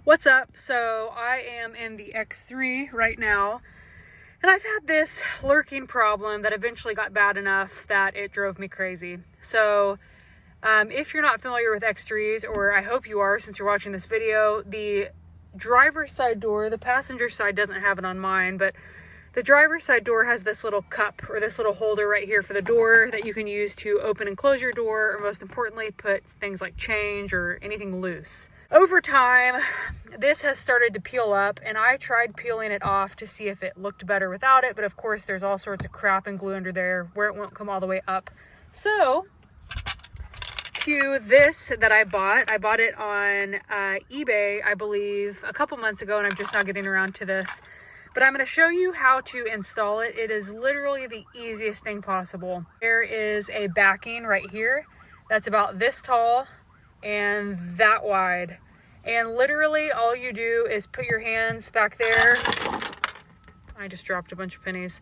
What's up? So I am in the X3 right now, and I've had this lurking problem that eventually got bad enough that it drove me crazy. So if you're not familiar with X3s, or I hope you are since you're watching this video, the driver's side door, the passenger side doesn't have it on mine, but the driver's side door has this little cup or this little holder right here for the door that you can use to open and close your door, or most importantly, put things like change or anything loose. Over time, this has started to peel up, and I tried peeling it off to see if it looked better without it, but of course there's all sorts of crap and glue under there where it won't come all the way up. So cue this that I bought. I bought it on eBay, I believe, a couple months ago, and I'm just now getting around to this. But I'm going to show you how to install it. It is literally the easiest thing possible. There is a backing right here that's about this tall and that wide. And literally all you do is put your hands back there. I just dropped a bunch of pennies.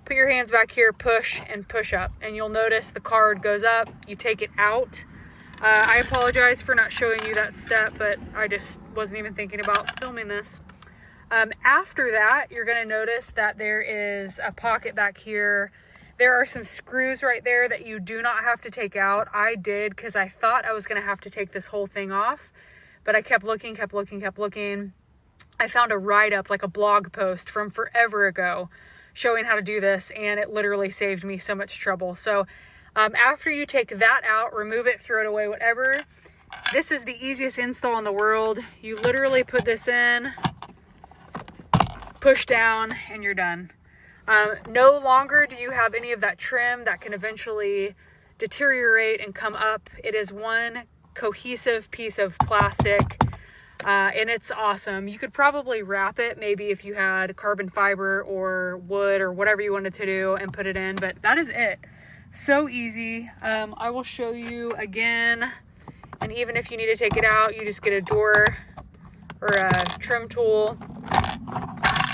Put your hands back here, push and push up. And you'll notice the card goes up. You take it out. I apologize for not showing you that step, but I just wasn't even thinking about filming this. After that, you're going to notice that there is a pocket back here. There are some screws right there that you do not have to take out. I did because I thought I was going to have to take this whole thing off, but I kept looking. I found a write-up, like a blog post from forever ago showing how to do this, and it literally saved me so much trouble. So after you take that out, remove it, throw it away, whatever, this is the easiest install in the world. You literally put this in, push down, and you're done. No longer do you have any of that trim that can eventually deteriorate and come up. It is one cohesive piece of plastic, and it's awesome. You could probably wrap it, maybe if you had carbon fiber or wood or whatever you wanted to do, and put it in, but that is it. So easy. I will show you again, and even if you need to take it out, you just get a door or a trim tool,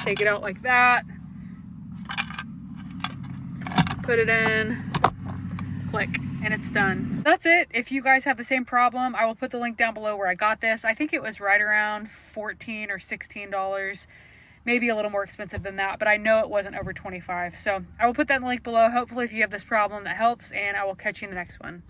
take it out like that, put it in, click, and it's done. That's it. If you guys have the same problem, I will put the link down below where I got this. I think it was right around $14 or $16, maybe a little more expensive than that, but I know it wasn't over $25. So I will put that in the link below. Hopefully if you have this problem, that helps, and I will catch you in the next one.